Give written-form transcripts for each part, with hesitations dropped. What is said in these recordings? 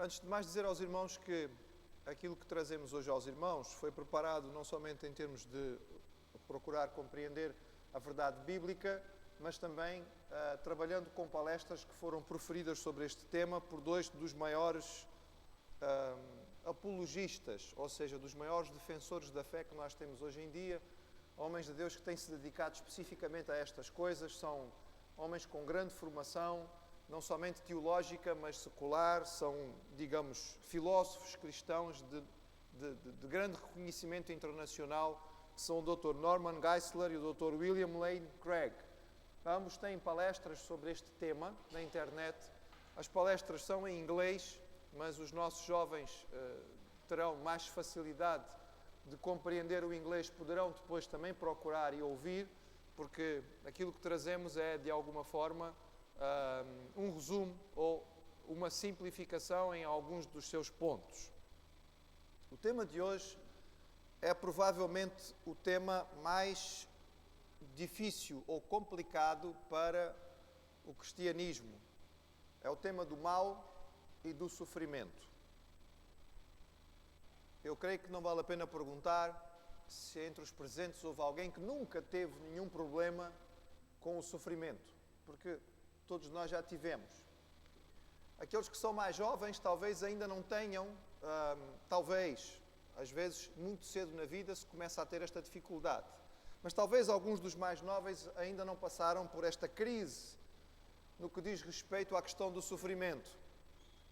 Antes de mais dizer aos irmãos que aquilo que trazemos hoje aos irmãos foi preparado não somente em termos de procurar compreender a verdade bíblica, mas também trabalhando com palestras que foram proferidas sobre este tema por dois dos maiores apologistas, ou seja, dos maiores defensores da fé que nós temos hoje em dia, homens de Deus que têm se dedicado especificamente a estas coisas, são homens com grande formação, não somente teológica, mas secular, são, digamos, filósofos cristãos de grande reconhecimento internacional, que são o Dr. Norman Geisler e o Dr. William Lane Craig. Ambos têm palestras sobre este tema na internet. As palestras são em inglês, mas os nossos jovens terão mais facilidade de compreender o inglês, poderão depois também procurar e ouvir, porque aquilo que trazemos é, de alguma forma, um resumo ou uma simplificação em alguns dos seus pontos. O tema de hoje é provavelmente o tema mais difícil ou complicado para o cristianismo. É o tema do mal e do sofrimento. Eu creio que não vale a pena perguntar se entre os presentes houve alguém que nunca teve nenhum problema com o sofrimento, porque todos nós já tivemos. Aqueles que são mais jovens talvez ainda não tenham, talvez, às vezes, muito cedo na vida se começa a ter esta dificuldade. Mas talvez alguns dos mais novos ainda não passaram por esta crise no que diz respeito à questão do sofrimento.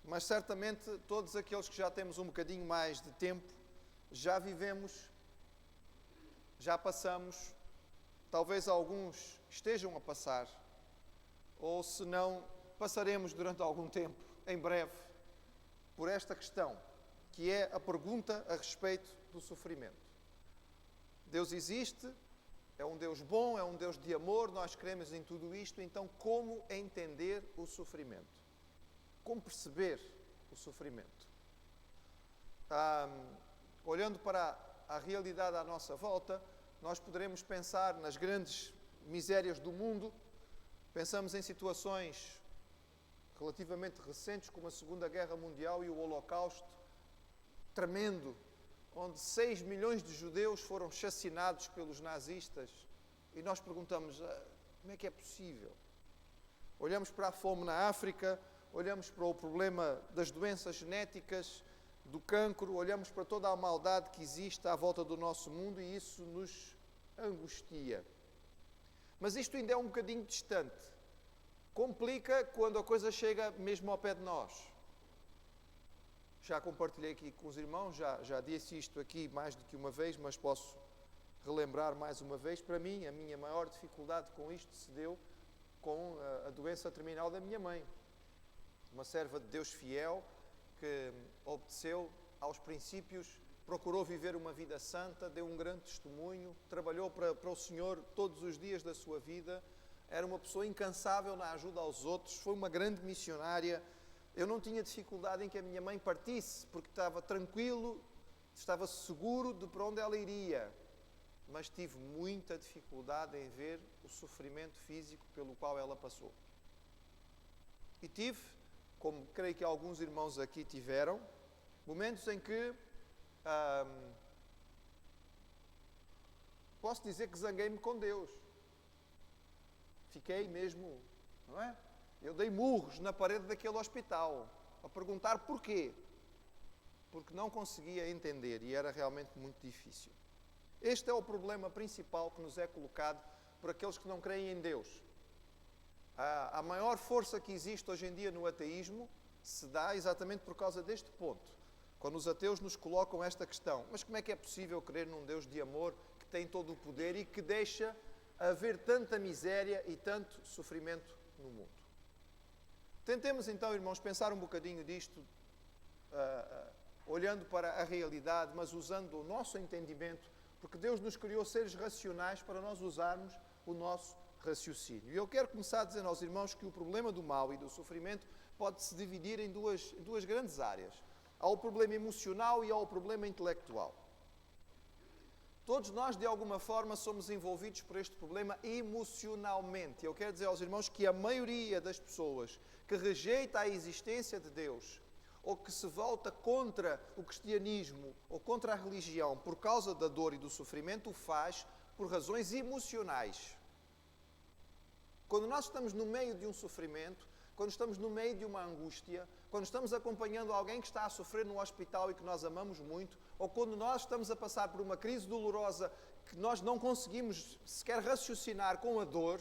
Mas certamente todos aqueles que já temos um bocadinho mais de tempo, já vivemos, já passamos, talvez alguns estejam a passar, ou se não, passaremos durante algum tempo, em breve, por esta questão, que é a pergunta a respeito do sofrimento. Deus existe, é um Deus bom, é um Deus de amor, nós cremos em tudo isto, então como entender o sofrimento? Como perceber o sofrimento? Olhando para a realidade à nossa volta, nós poderemos pensar nas grandes misérias do mundo. Pensamos em situações relativamente recentes, como a Segunda Guerra Mundial e o Holocausto, tremendo, onde 6 milhões de judeus foram chacinados pelos nazistas. E nós perguntamos, como é que é possível? Olhamos para a fome na África, olhamos para o problema das doenças genéticas, do cancro, olhamos para toda a maldade que existe à volta do nosso mundo e isso nos angustia. Mas isto ainda é um bocadinho distante. Complica quando a coisa chega mesmo ao pé de nós. Já compartilhei aqui com os irmãos, já disse isto aqui mais do que uma vez, mas posso relembrar mais uma vez. Para mim, a minha maior dificuldade com isto se deu com a doença terminal da minha mãe. Uma serva de Deus fiel que obedeceu aos princípios, procurou viver uma vida santa, deu um grande testemunho, trabalhou para o Senhor todos os dias da sua vida, era uma pessoa incansável na ajuda aos outros, foi uma grande missionária. Eu não tinha dificuldade em que a minha mãe partisse, porque estava tranquilo, estava seguro de para onde ela iria, mas tive muita dificuldade em ver o sofrimento físico pelo qual ela passou. E tive, como creio que alguns irmãos aqui tiveram, momentos em que posso dizer que zanguei-me com Deus. Fiquei mesmo, não é? Eu dei murros na parede daquele hospital, a perguntar porquê. Porque não conseguia entender e era realmente muito difícil. Este é o problema principal que nos é colocado por aqueles que não creem em Deus. A maior força que existe hoje em dia no ateísmo se dá exatamente por causa deste ponto. Quando os ateus nos colocam esta questão, mas como é que é possível crer num Deus de amor que tem todo o poder e que deixa haver tanta miséria e tanto sofrimento no mundo? Tentemos então, irmãos, pensar um bocadinho disto, olhando para a realidade, mas usando o nosso entendimento, porque Deus nos criou seres racionais para nós usarmos o nosso raciocínio. E eu quero começar dizendo aos irmãos que o problema do mal e do sofrimento pode-se dividir em duas grandes áreas. Há o problema emocional e há o problema intelectual. Todos nós, de alguma forma, somos envolvidos por este problema emocionalmente. Eu quero dizer aos irmãos que a maioria das pessoas que rejeita a existência de Deus ou que se volta contra o cristianismo ou contra a religião por causa da dor e do sofrimento, o faz por razões emocionais. Quando nós estamos no meio de um sofrimento, quando estamos no meio de uma angústia, quando estamos acompanhando alguém que está a sofrer no hospital e que nós amamos muito, ou quando nós estamos a passar por uma crise dolorosa que nós não conseguimos sequer raciocinar com a dor,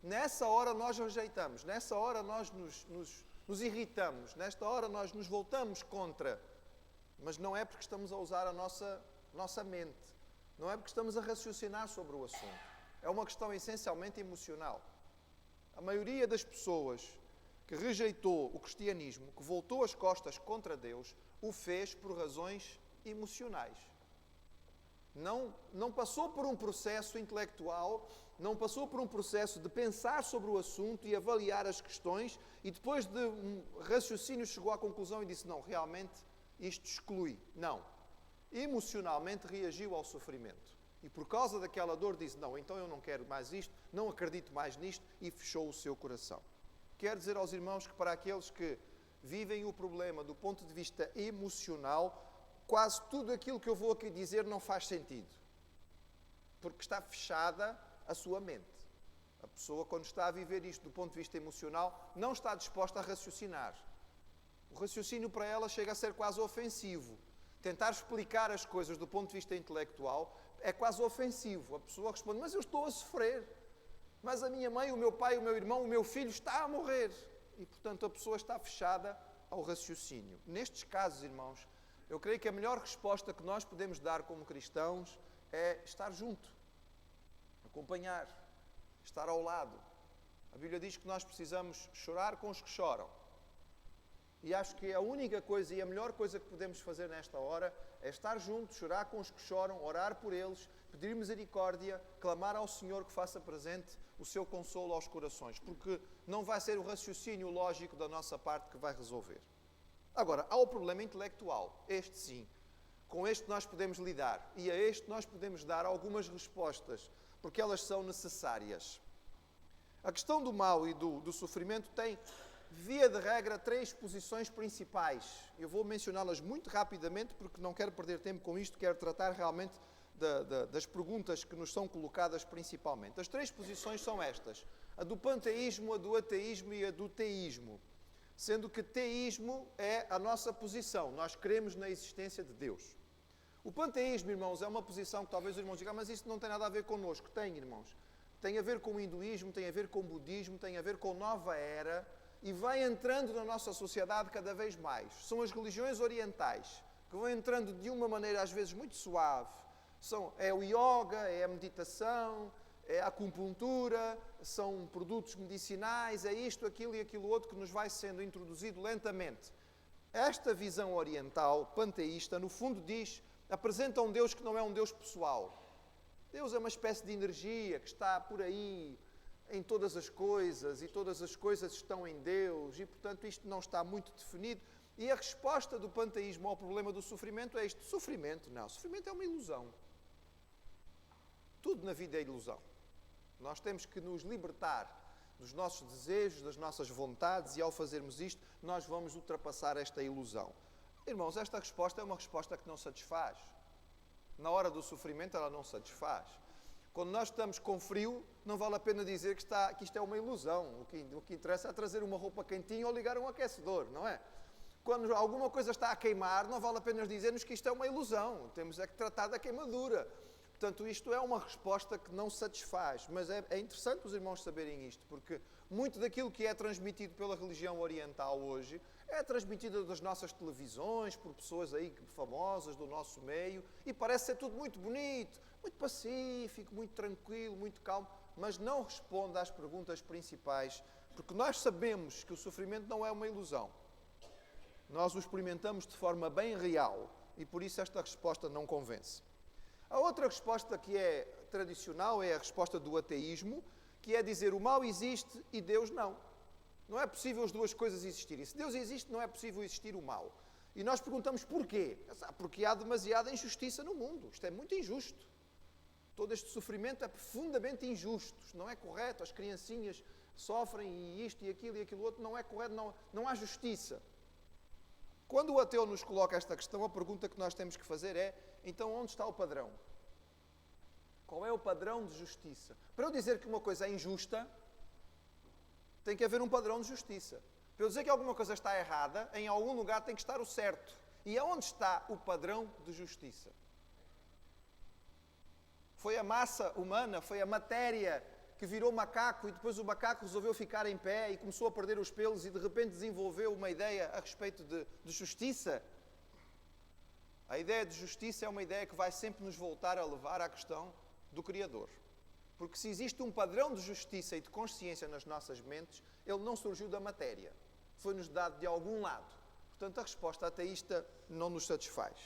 nessa hora nós rejeitamos, nessa hora nós nos irritamos, nesta hora nós nos voltamos contra. Mas não é porque estamos a usar a nossa mente, não é porque estamos a raciocinar sobre o assunto. É uma questão essencialmente emocional. A maioria das pessoas que rejeitou o cristianismo, que voltou as costas contra Deus, o fez por razões emocionais. Não passou por um processo intelectual, não passou por um processo de pensar sobre o assunto e avaliar as questões, e depois de um raciocínio chegou à conclusão e disse, não, realmente isto exclui. Não. Emocionalmente reagiu ao sofrimento. E por causa daquela dor disse, não, então eu não quero mais isto, não acredito mais nisto, e fechou o seu coração. Quero dizer aos irmãos que para aqueles que vivem o problema do ponto de vista emocional, quase tudo aquilo que eu vou aqui dizer não faz sentido. Porque está fechada a sua mente. A pessoa, quando está a viver isto do ponto de vista emocional, não está disposta a raciocinar. O raciocínio para ela chega a ser quase ofensivo. Tentar explicar as coisas do ponto de vista intelectual é quase ofensivo. A pessoa responde, mas eu estou a sofrer. Mas a minha mãe, o meu pai, o meu irmão, o meu filho está a morrer. E, portanto, a pessoa está fechada ao raciocínio. Nestes casos, irmãos, eu creio que a melhor resposta que nós podemos dar como cristãos é estar junto, acompanhar, estar ao lado. A Bíblia diz que nós precisamos chorar com os que choram. E acho que a única coisa e a melhor coisa que podemos fazer nesta hora é estar juntos, chorar com os que choram, orar por eles, pedir misericórdia, clamar ao Senhor que faça presente o seu consolo aos corações, porque não vai ser o raciocínio lógico da nossa parte que vai resolver. Agora, há o problema intelectual, este sim. Com este nós podemos lidar e a este nós podemos dar algumas respostas, porque elas são necessárias. A questão do mal e do sofrimento tem, via de regra, 3 posições principais. Eu vou mencioná-las muito rapidamente, porque não quero perder tempo com isto, quero tratar realmente das perguntas que nos são colocadas principalmente. As 3 posições são estas: a do panteísmo, a do ateísmo e a do teísmo. Sendo que teísmo é a nossa posição, nós cremos na existência de Deus. O panteísmo, irmãos, é uma posição que talvez os irmãos digam, mas isso não tem nada a ver connosco. Tem, irmãos. Tem a ver com o hinduísmo, tem a ver com o budismo, tem a ver com nova era, e vai entrando na nossa sociedade cada vez mais. São as religiões orientais, que vão entrando de uma maneira às vezes muito suave. É o yoga, é a meditação, é a acupuntura, são produtos medicinais, é isto, aquilo e aquilo outro que nos vai sendo introduzido lentamente. Esta visão oriental, panteísta, no fundo apresenta um Deus que não é um Deus pessoal. Deus é uma espécie de energia que está por aí, em todas as coisas, e todas as coisas estão em Deus, e portanto isto não está muito definido. E a resposta do panteísmo ao problema do sofrimento é isto: sofrimento? Não, sofrimento é uma ilusão. Tudo na vida é ilusão. Nós temos que nos libertar dos nossos desejos, das nossas vontades, e ao fazermos isto, nós vamos ultrapassar esta ilusão. Irmãos, esta resposta é uma resposta que não satisfaz. Na hora do sofrimento, ela não satisfaz. Quando nós estamos com frio, não vale a pena dizer que isto é uma ilusão. O que interessa é trazer uma roupa quentinha ou ligar um aquecedor, não é? Quando alguma coisa está a queimar, não vale a pena dizer-nos que isto é uma ilusão. Temos é que tratar da queimadura. Portanto, isto é uma resposta que não satisfaz. Mas é interessante os irmãos saberem isto, porque muito daquilo que é transmitido pela religião oriental hoje é transmitido das nossas televisões, por pessoas aí famosas do nosso meio, e parece ser tudo muito bonito, muito pacífico, muito tranquilo, muito calmo, mas não responde às perguntas principais, porque nós sabemos que o sofrimento não é uma ilusão. Nós o experimentamos de forma bem real, e por isso esta resposta não convence. A outra resposta que é tradicional é a resposta do ateísmo, que é dizer o mal existe e Deus não. Não é possível as duas coisas existirem. Se Deus existe, não é possível existir o mal. E nós perguntamos porquê? Porque há demasiada injustiça no mundo. Isto é muito injusto. Todo este sofrimento é profundamente injusto. Não é correto. As criancinhas sofrem e isto e aquilo outro. Não é correto. Não há justiça. Quando o ateu nos coloca esta questão, a pergunta que nós temos que fazer é: então onde está o padrão? Qual é o padrão de justiça? Para eu dizer que uma coisa é injusta, tem que haver um padrão de justiça. Para eu dizer que alguma coisa está errada, em algum lugar tem que estar o certo. E aonde está o padrão de justiça? Foi a massa humana, foi a matéria que virou macaco e depois o macaco resolveu ficar em pé e começou a perder os pelos e de repente desenvolveu uma ideia a respeito de justiça? A ideia de justiça é uma ideia que vai sempre nos voltar a levar à questão do Criador. Porque se existe um padrão de justiça e de consciência nas nossas mentes, ele não surgiu da matéria. Foi-nos dado de algum lado. Portanto, a resposta ateísta não nos satisfaz.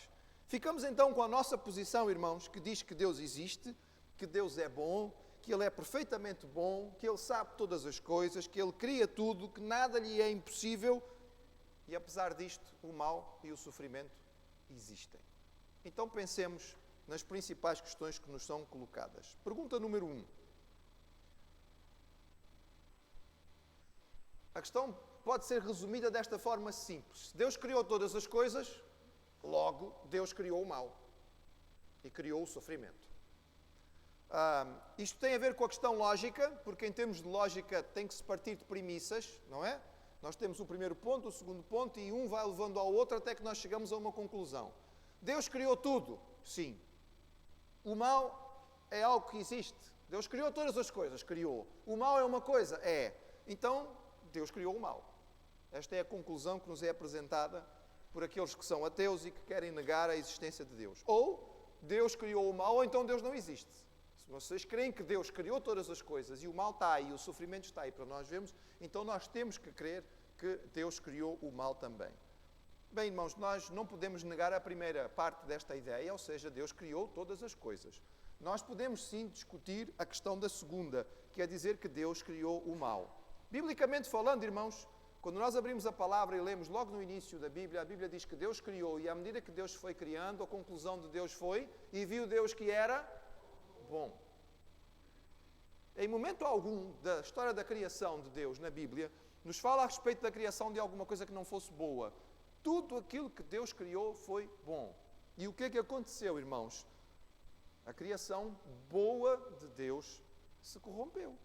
Ficamos então com a nossa posição, irmãos, que diz que Deus existe, que Deus é bom, que Ele é perfeitamente bom, que Ele sabe todas as coisas, que Ele cria tudo, que nada lhe é impossível. E apesar disto, o mal e o sofrimento existem. Então pensemos nas principais questões que nos são colocadas. Pergunta número 1. A questão pode ser resumida desta forma simples. Deus criou todas as coisas, logo Deus criou o mal e criou o sofrimento. Isto tem a ver com a questão lógica, porque em termos de lógica tem que se partir de premissas, não é? Nós temos o primeiro ponto, o segundo ponto, e um vai levando ao outro até que nós chegamos a uma conclusão. Deus criou tudo, sim. O mal é algo que existe. Deus criou todas as coisas, criou. O mal é uma coisa? É. Então, Deus criou o mal. Esta é a conclusão que nos é apresentada por aqueles que são ateus e que querem negar a existência de Deus. Ou Deus criou o mal, ou então Deus não existe. Se vocês creem que Deus criou todas as coisas e o mal está aí, o sofrimento está aí para nós vermos, então nós temos que crer que Deus criou o mal também. Bem, irmãos, nós não podemos negar a primeira parte desta ideia, ou seja, Deus criou todas as coisas. Nós podemos sim discutir a questão da segunda, que é dizer que Deus criou o mal. Biblicamente falando, irmãos, quando nós abrimos a palavra e lemos logo no início da Bíblia, a Bíblia diz que Deus criou, e à medida que Deus foi criando, a conclusão de Deus foi: e viu Deus que era bom. Em momento algum da história da criação de Deus na Bíblia, nos fala a respeito da criação de alguma coisa que não fosse boa. Tudo aquilo que Deus criou foi bom. E o que é que aconteceu, irmãos? A criação boa de Deus se corrompeu.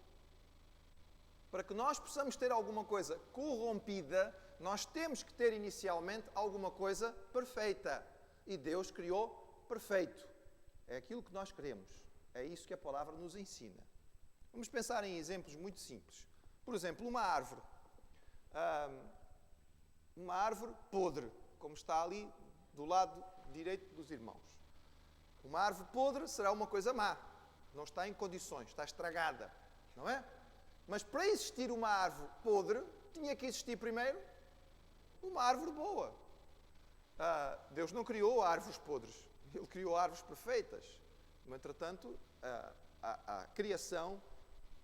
Para que nós possamos ter alguma coisa corrompida, nós temos que ter inicialmente alguma coisa perfeita. E Deus criou perfeito. É aquilo que nós queremos. É isso que a palavra nos ensina. Vamos pensar em exemplos muito simples. Por exemplo, uma árvore. Uma árvore podre, como está ali do lado direito dos irmãos. Uma árvore podre será uma coisa má. Não está em condições, está estragada. Não é? Mas para existir uma árvore podre, tinha que existir primeiro uma árvore boa. Deus não criou árvores podres. Ele criou árvores perfeitas. No entretanto, a criação,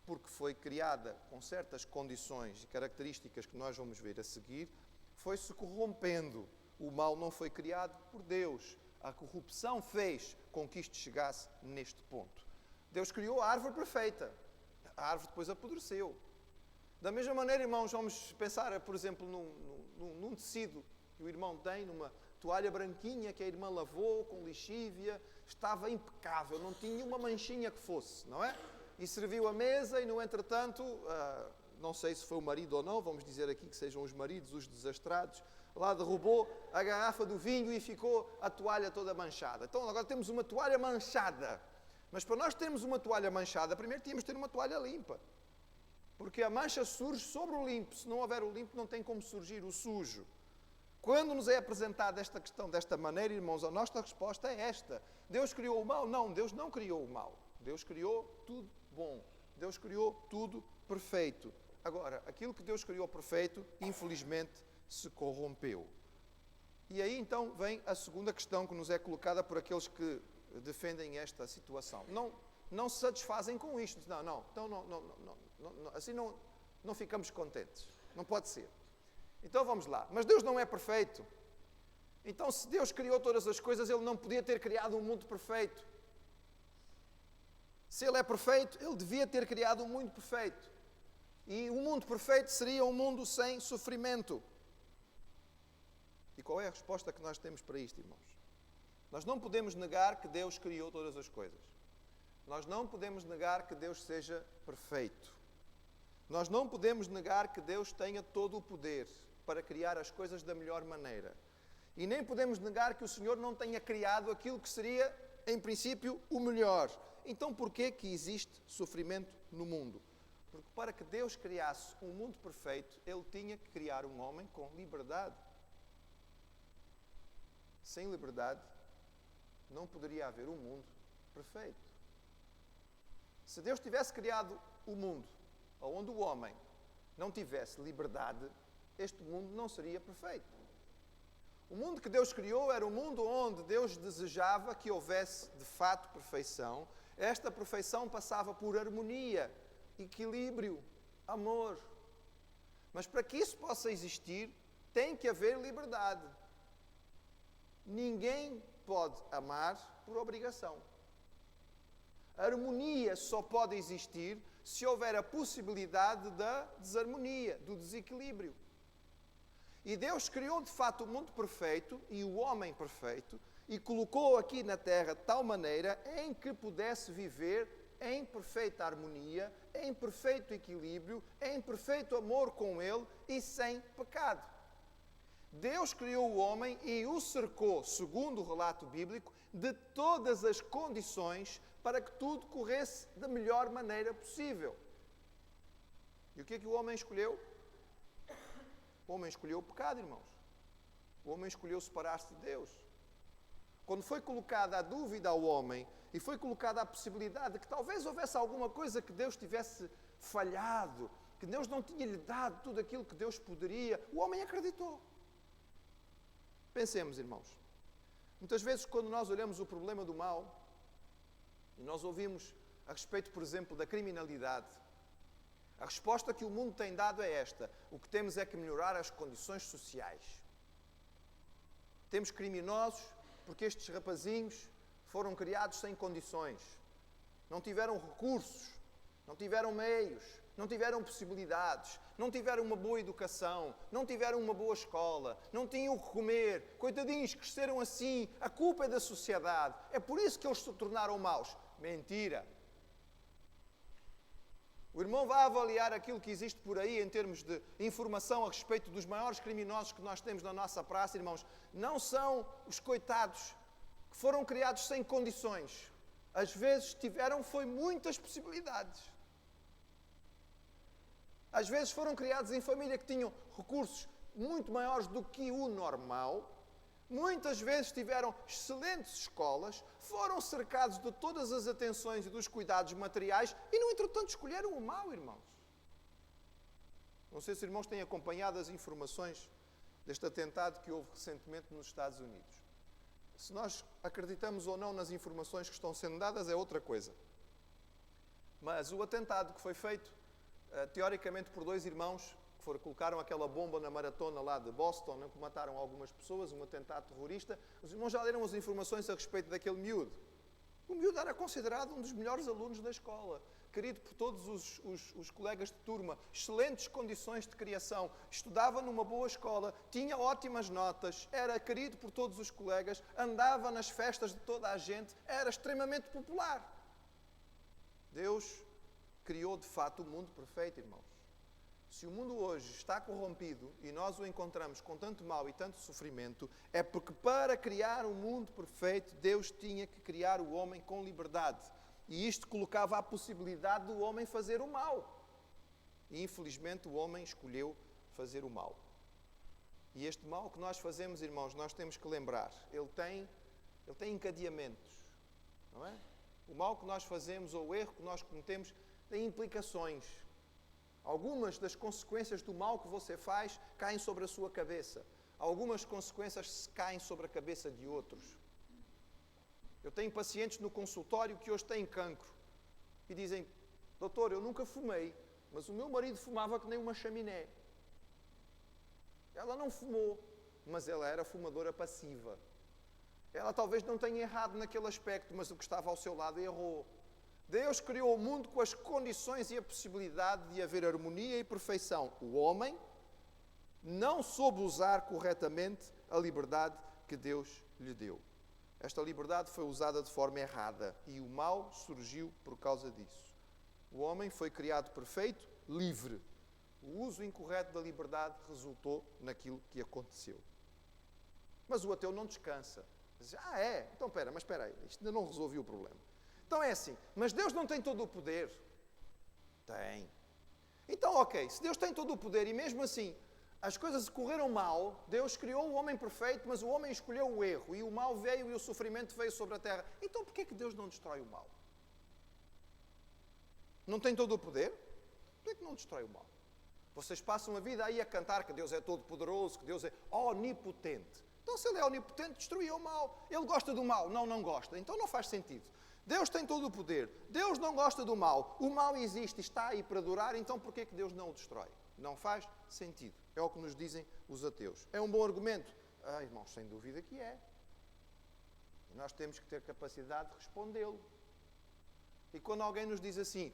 porque foi criada com certas condições e características que nós vamos ver a seguir, foi-se corrompendo. O mal não foi criado por Deus. A corrupção fez com que isto chegasse neste ponto. Deus criou a árvore perfeita. A árvore depois apodreceu. Da mesma maneira, irmãos, vamos pensar, por exemplo, num tecido que o irmão tem, numa toalha branquinha que a irmã lavou com lixívia, estava impecável, não tinha uma manchinha que fosse, não é? E serviu a mesa e, no entretanto, não sei se foi o marido ou não, vamos dizer aqui que sejam os maridos, os desastrados, lá derrubou a garrafa do vinho e ficou a toalha toda manchada. Então agora temos uma toalha manchada. Mas para nós termos uma toalha manchada, primeiro tínhamos de ter uma toalha limpa. Porque a mancha surge sobre o limpo. Se não houver o limpo, não tem como surgir o sujo. Quando nos é apresentada esta questão desta maneira, irmãos, a nossa resposta é esta. Deus criou o mal? Não, Deus não criou o mal. Deus criou tudo bom. Deus criou tudo perfeito. Agora, aquilo que Deus criou perfeito, infelizmente, se corrompeu. E aí, então, vem a segunda questão que nos é colocada por aqueles que defendem esta situação. Não se satisfazem com isto. Não, assim não ficamos contentes. Não pode ser. Então vamos lá. Mas Deus não é perfeito. Então, se Deus criou todas as coisas, Ele não podia ter criado um mundo perfeito. Se Ele é perfeito, Ele devia ter criado um mundo perfeito. E o mundo perfeito seria um mundo sem sofrimento. E qual é a resposta que nós temos para isto, irmãos? Nós não podemos negar que Deus criou todas as coisas. Nós não podemos negar que Deus seja perfeito. Nós não podemos negar que Deus tenha todo o poder para criar as coisas da melhor maneira. E nem podemos negar que o Senhor não tenha criado aquilo que seria, em princípio, o melhor. Então, porquê que existe sofrimento no mundo? Porque para que Deus criasse um mundo perfeito, Ele tinha que criar um homem com liberdade. Sem liberdade, não poderia haver um mundo perfeito. Se Deus tivesse criado o mundo onde o homem não tivesse liberdade, este mundo não seria perfeito. O mundo que Deus criou era um mundo onde Deus desejava que houvesse, de fato, perfeição. Esta perfeição passava por harmonia, equilíbrio, amor. Mas para que isso possa existir, tem que haver liberdade. Ninguém pode amar por obrigação. A harmonia só pode existir se houver a possibilidade da desarmonia, do desequilíbrio. E Deus criou de fato o mundo perfeito e o homem perfeito e colocou aqui na terra de tal maneira em que pudesse viver em perfeita harmonia, em perfeito equilíbrio, em perfeito amor com Ele e sem pecado. Deus criou o homem e o cercou, segundo o relato bíblico, de todas as condições para que tudo corresse da melhor maneira possível. E o que é que o homem escolheu? O homem escolheu o pecado, irmãos. O homem escolheu separar-se de Deus. Quando foi colocada a dúvida ao homem e foi colocada a possibilidade de que talvez houvesse alguma coisa que Deus tivesse falhado, que Deus não tinha lhe dado tudo aquilo que Deus poderia, o homem acreditou. Pensemos, irmãos. Muitas vezes, quando nós olhamos o problema do mal, e nós ouvimos a respeito, por exemplo, da criminalidade, a resposta que o mundo tem dado é esta: o que temos é que melhorar as condições sociais. Temos criminosos porque estes rapazinhos foram criados sem condições. Não tiveram recursos, não tiveram meios, não tiveram possibilidades, não tiveram uma boa educação, não tiveram uma boa escola, não tinham o que comer. Coitadinhos, cresceram assim, a culpa é da sociedade. É por isso que eles se tornaram maus. Mentira! O irmão vai avaliar aquilo que existe por aí em termos de informação a respeito dos maiores criminosos que nós temos na nossa praça, irmãos. Não são os coitados que foram criados sem condições. Às vezes tiveram muitas possibilidades. Às vezes foram criados em família que tinham recursos muito maiores do que o normal. Muitas vezes tiveram excelentes escolas, foram cercados de todas as atenções e dos cuidados materiais e, no entretanto, escolheram o mal, irmãos. Não sei se os irmãos têm acompanhado as informações deste atentado que houve recentemente nos Estados Unidos. Se nós acreditamos ou não nas informações que estão sendo dadas é outra coisa. Mas o atentado que foi feito, teoricamente por dois irmãos, colocaram aquela bomba na maratona lá de Boston, que mataram algumas pessoas, um atentado terrorista. Os irmãos já leram as informações a respeito daquele miúdo. O miúdo era considerado um dos melhores alunos da escola, querido por todos os colegas de turma, excelentes condições de criação, estudava numa boa escola, tinha ótimas notas, era querido por todos os colegas, andava nas festas de toda a gente, era extremamente popular. Deus criou de fato o mundo perfeito, irmãos. Se o mundo hoje está corrompido e nós o encontramos com tanto mal e tanto sofrimento, é porque para criar um mundo perfeito, Deus tinha que criar o homem com liberdade. E isto colocava a possibilidade do homem fazer o mal. E infelizmente o homem escolheu fazer o mal. E este mal que nós fazemos, irmãos, nós temos que lembrar, ele tem encadeamentos, não é? O mal que nós fazemos ou o erro que nós cometemos tem implicações. Algumas das consequências do mal que você faz caem sobre a sua cabeça. Algumas consequências caem sobre a cabeça de outros. Eu tenho pacientes no consultório que hoje têm cancro e dizem: doutor, eu nunca fumei, mas o meu marido fumava que nem uma chaminé. Ela não fumou, mas ela era fumadora passiva. Ela talvez não tenha errado naquele aspecto, mas o que estava ao seu lado errou. Deus criou o mundo com as condições e a possibilidade de haver harmonia e perfeição. O homem não soube usar corretamente a liberdade que Deus lhe deu. Esta liberdade foi usada de forma errada e o mal surgiu por causa disso. O homem foi criado perfeito, livre. O uso incorreto da liberdade resultou naquilo que aconteceu. Mas o ateu não descansa. Diz, então espera aí, isto ainda não resolveu o problema. Então é assim, mas Deus não tem todo o poder? Tem. Então, ok, se Deus tem todo o poder e mesmo assim as coisas correram mal, Deus criou o homem perfeito, mas o homem escolheu o erro e o mal veio e o sofrimento veio sobre a terra. Então porquê é que Deus não destrói o mal? Não tem todo o poder? Porquê é que não destrói o mal? Vocês passam a vida aí a cantar que Deus é todo poderoso, que Deus é onipotente. Então se Ele é onipotente, destruiu o mal. Ele gosta do mal? Não gosta. Então não faz sentido. Deus tem todo o poder. Deus não gosta do mal. O mal existe e está aí para durar, então porquê é que Deus não o destrói? Não faz sentido. É o que nos dizem os ateus. É um bom argumento? Irmãos, sem dúvida que é. E nós temos que ter capacidade de respondê-lo. E quando alguém nos diz assim,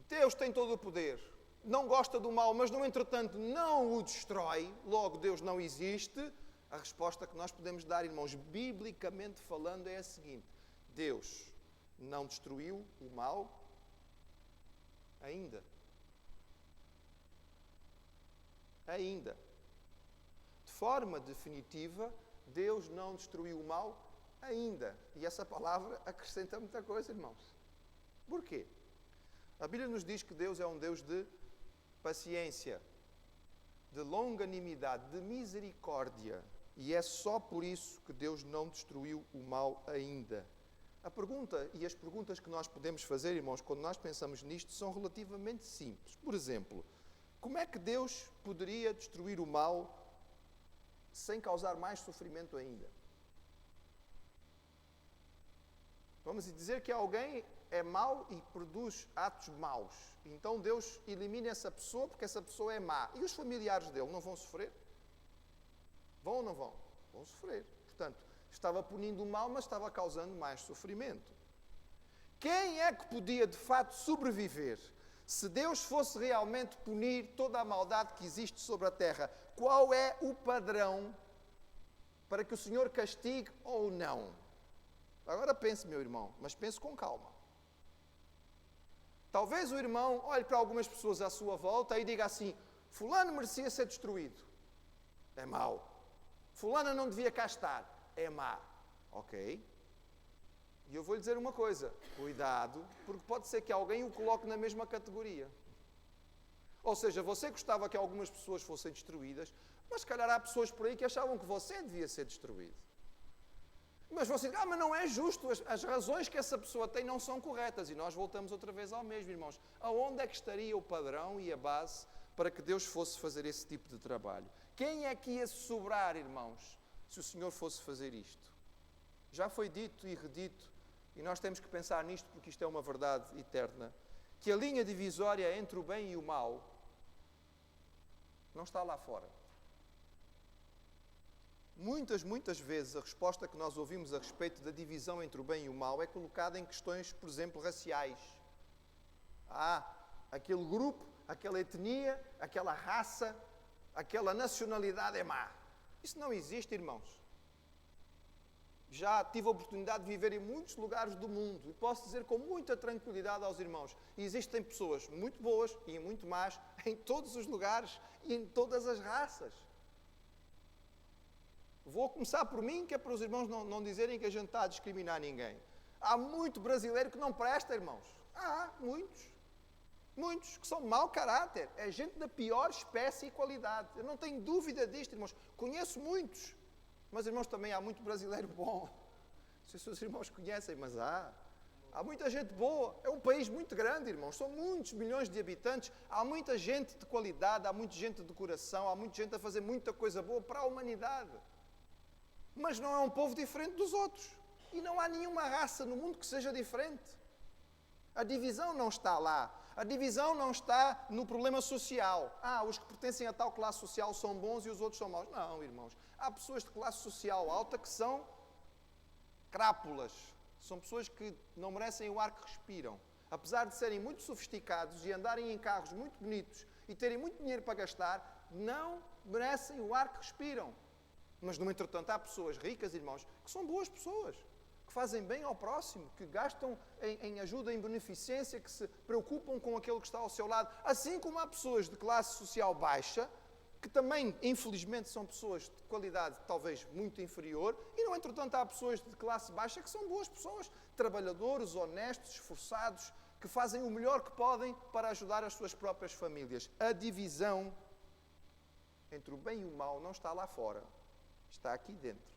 Deus tem todo o poder, não gosta do mal, mas no entretanto não o destrói, logo Deus não existe, a resposta que nós podemos dar, irmãos, biblicamente falando, é a seguinte: Deus não destruiu o mal ainda. Ainda. De forma definitiva, Deus não destruiu o mal ainda. E essa palavra acrescenta muita coisa, irmãos. Porquê? A Bíblia nos diz que Deus é um Deus de paciência, de longanimidade, de misericórdia. E é só por isso que Deus não destruiu o mal ainda. A pergunta e as perguntas que nós podemos fazer, irmãos, quando nós pensamos nisto, são relativamente simples. Por exemplo, como é que Deus poderia destruir o mal sem causar mais sofrimento ainda? Vamos dizer que alguém é mau e produz atos maus. Então Deus elimina essa pessoa porque essa pessoa é má. E os familiares dele não vão sofrer? Vão ou não vão? Vão sofrer. Portanto, estava punindo o mal, mas estava causando mais sofrimento. Quem é que podia de fato sobreviver? Se Deus fosse realmente punir toda a maldade que existe sobre a terra, qual é o padrão para que o Senhor castigue ou não? Agora pense, meu irmão, mas pense com calma. Talvez o irmão olhe para algumas pessoas à sua volta e diga assim, fulano merecia ser destruído. É mau. Fulana não devia cá estar. É má. Ok? E eu vou-lhe dizer uma coisa. Cuidado, porque pode ser que alguém o coloque na mesma categoria. Ou seja, você gostava que algumas pessoas fossem destruídas, mas se calhar há pessoas por aí que achavam que você devia ser destruído. Mas você diz, mas não é justo, as razões que essa pessoa tem não são corretas. E nós voltamos outra vez ao mesmo, irmãos. Aonde é que estaria o padrão e a base para que Deus fosse fazer esse tipo de trabalho? Quem é que ia sobrar, irmãos, se o Senhor fosse fazer isto? Já foi dito e redito, e nós temos que pensar nisto porque isto é uma verdade eterna, que a linha divisória entre o bem e o mal não está lá fora. Muitas vezes a resposta que nós ouvimos a respeito da divisão entre o bem e o mal é colocada em questões, por exemplo, raciais. Aquele grupo, aquela etnia, aquela raça, aquela nacionalidade é má. Isso não existe, irmãos. Já tive a oportunidade de viver em muitos lugares do mundo e posso dizer com muita tranquilidade aos irmãos, existem pessoas muito boas e muito más em todos os lugares e em todas as raças. Vou começar por mim, que é para os irmãos não dizerem que a gente está a discriminar ninguém. Há muito brasileiro que não presta, irmãos. Muitos que são mau caráter. É gente da pior espécie e qualidade. Eu não tenho dúvida disto, irmãos. Conheço muitos. Mas, irmãos, também há muito brasileiro bom. Não sei se os irmãos conhecem, mas há. Há muita gente boa. É um país muito grande, irmãos. São muitos milhões de habitantes. Há muita gente de qualidade, há muita gente de coração, há muita gente a fazer muita coisa boa para a humanidade. Mas não é um povo diferente dos outros. E não há nenhuma raça no mundo que seja diferente. A divisão não está lá. A divisão não está no problema social. Os que pertencem a tal classe social são bons e os outros são maus. Não, irmãos. Há pessoas de classe social alta que são crápulas. São pessoas que não merecem o ar que respiram. Apesar de serem muito sofisticados e andarem em carros muito bonitos e terem muito dinheiro para gastar, não merecem o ar que respiram. Mas, no entretanto, há pessoas ricas, irmãos, que são boas pessoas, que fazem bem ao próximo, que gastam em ajuda, em beneficência, que se preocupam com aquele que está ao seu lado. Assim como há pessoas de classe social baixa, que também, infelizmente, são pessoas de qualidade talvez muito inferior, e, no entretanto, há pessoas de classe baixa que são boas pessoas, trabalhadores, honestos, esforçados, que fazem o melhor que podem para ajudar as suas próprias famílias. A divisão entre o bem e o mal não está lá fora, está aqui dentro.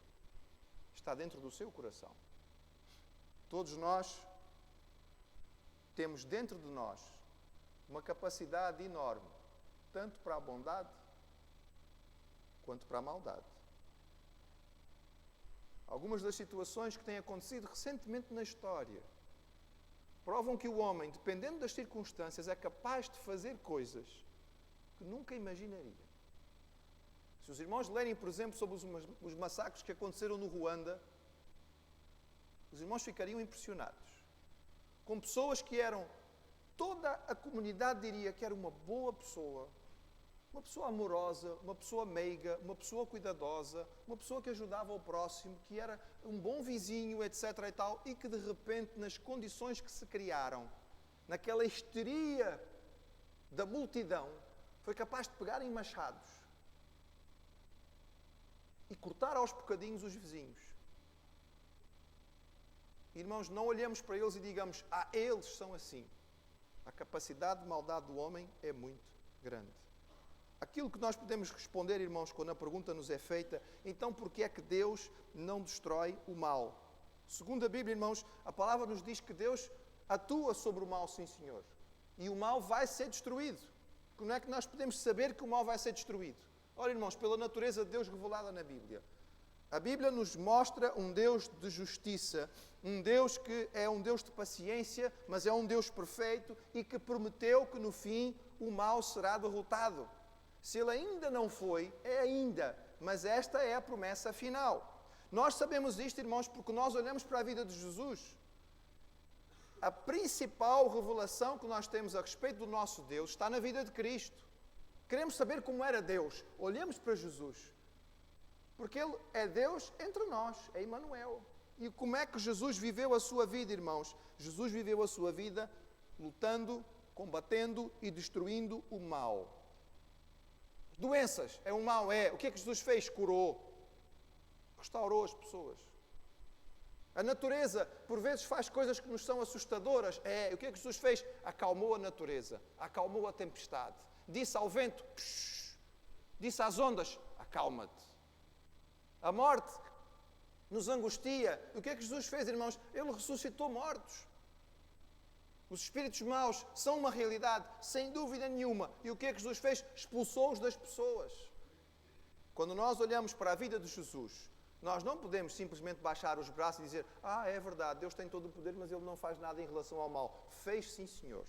Está dentro do seu coração. Todos nós temos dentro de nós uma capacidade enorme, tanto para a bondade quanto para a maldade. Algumas das situações que têm acontecido recentemente na história provam que o homem, dependendo das circunstâncias, é capaz de fazer coisas que nunca imaginaria. Se os irmãos lerem, por exemplo, sobre os massacres que aconteceram no Ruanda, os irmãos ficariam impressionados. Com pessoas que eram, toda a comunidade diria que era uma boa pessoa, uma pessoa amorosa, uma pessoa meiga, uma pessoa cuidadosa, uma pessoa que ajudava o próximo, que era um bom vizinho, etc. e tal, e que de repente, nas condições que se criaram, naquela histeria da multidão, foi capaz de pegar em machados e cortar aos bocadinhos os vizinhos. Irmãos, não olhemos para eles e digamos, eles são assim. A capacidade de maldade do homem é muito grande. Aquilo que nós podemos responder, irmãos, quando a pergunta nos é feita, então porquê é que Deus não destrói o mal? Segundo a Bíblia, irmãos, a palavra nos diz que Deus atua sobre o mal, sim, Senhor. E o mal vai ser destruído. Como é que nós podemos saber que o mal vai ser destruído? Ora, irmãos, pela natureza de Deus revelada na Bíblia. A Bíblia nos mostra um Deus de justiça, um Deus que é um Deus de paciência, mas é um Deus perfeito e que prometeu que no fim o mal será derrotado. Se ele ainda não foi, é ainda, mas esta é a promessa final. Nós sabemos isto, irmãos, porque nós olhamos para a vida de Jesus. A principal revelação que nós temos a respeito do nosso Deus está na vida de Cristo. Queremos saber como era Deus, olhemos para Jesus. Porque Ele é Deus entre nós, é Emmanuel. E como é que Jesus viveu a sua vida, irmãos? Jesus viveu a sua vida lutando, combatendo e destruindo o mal. Doenças, é um mal, é. O que é que Jesus fez? Curou. Restaurou as pessoas. A natureza, por vezes, faz coisas que nos são assustadoras. É. O que é que Jesus fez? Acalmou a natureza. Acalmou a tempestade. Disse ao vento, psh, disse às ondas, acalma-te. A morte nos angustia. O que é que Jesus fez, irmãos? Ele ressuscitou mortos. Os espíritos maus são uma realidade, sem dúvida nenhuma. E o que é que Jesus fez? Expulsou-os das pessoas. Quando nós olhamos para a vida de Jesus, nós não podemos simplesmente baixar os braços e dizer, é verdade, Deus tem todo o poder, mas Ele não faz nada em relação ao mal. Fez sim, Senhor.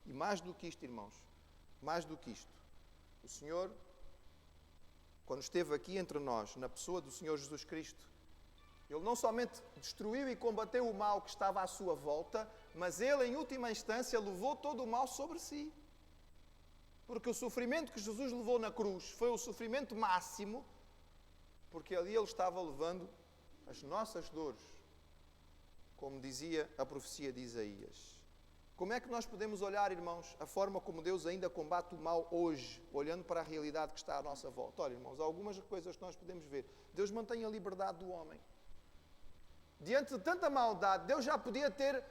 E mais do que isto, irmãos, mais do que isto, o Senhor, quando esteve aqui entre nós, na pessoa do Senhor Jesus Cristo, Ele não somente destruiu e combateu o mal que estava à sua volta, mas Ele, em última instância, levou todo o mal sobre si. Porque o sofrimento que Jesus levou na cruz foi o sofrimento máximo, porque ali Ele estava levando as nossas dores, como dizia a profecia de Isaías. Como é que nós podemos olhar, irmãos, a forma como Deus ainda combate o mal hoje, olhando para a realidade que está à nossa volta? Olha, irmãos, há algumas coisas que nós podemos ver. Deus mantém a liberdade do homem. Diante de tanta maldade, Deus já podia ter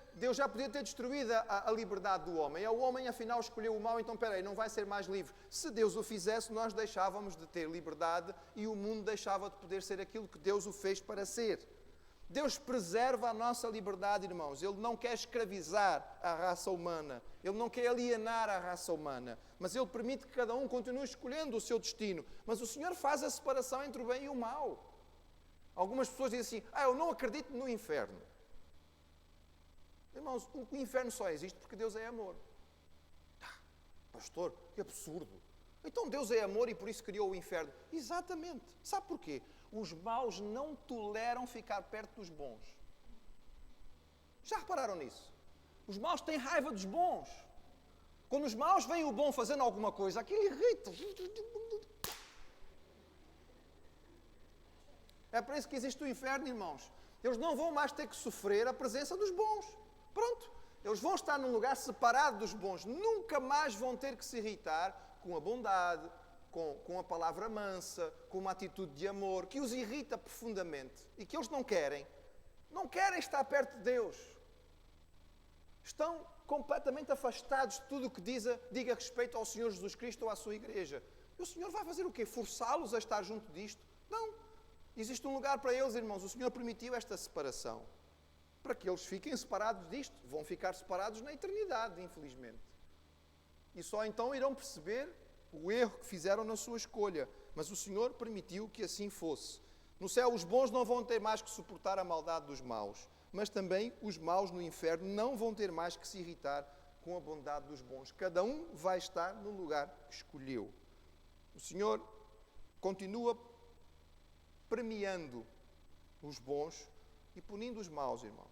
destruído a liberdade do homem. O homem, afinal, escolheu o mal, então, não vai ser mais livre. Se Deus o fizesse, nós deixávamos de ter liberdade e o mundo deixava de poder ser aquilo que Deus o fez para ser. Deus preserva a nossa liberdade, irmãos. Ele não quer escravizar a raça humana. Ele não quer alienar a raça humana. Mas Ele permite que cada um continue escolhendo o seu destino. Mas o Senhor faz a separação entre o bem e o mal. Algumas pessoas dizem assim, eu não acredito no inferno. Irmãos, o inferno só existe porque Deus é amor. Pastor, que absurdo. Então Deus é amor e por isso criou o inferno. Exatamente. Sabe porquê? Os maus não toleram ficar perto dos bons. Já repararam nisso? Os maus têm raiva dos bons. Quando os maus veem o bom fazendo alguma coisa, aquilo irrita. É para isso que existe o inferno, irmãos. Eles não vão mais ter que sofrer a presença dos bons. Pronto. Eles vão estar num lugar separado dos bons. Nunca mais vão ter que se irritar com a bondade, com a palavra mansa, com uma atitude de amor, que os irrita profundamente e que eles não querem. Não querem estar perto de Deus. Estão completamente afastados de tudo o que diga respeito ao Senhor Jesus Cristo ou à sua igreja. E o Senhor vai fazer o quê? Forçá-los a estar junto disto? Não. Existe um lugar para eles, irmãos. O Senhor permitiu esta separação. Para que eles fiquem separados disto. Vão ficar separados na eternidade, infelizmente. E só então irão perceber o erro que fizeram na sua escolha. Mas o Senhor permitiu que assim fosse. No céu, os bons não vão ter mais que suportar a maldade dos maus. Mas também os maus no inferno não vão ter mais que se irritar com a bondade dos bons. Cada um vai estar no lugar que escolheu. O Senhor continua premiando os bons e punindo os maus, irmãos.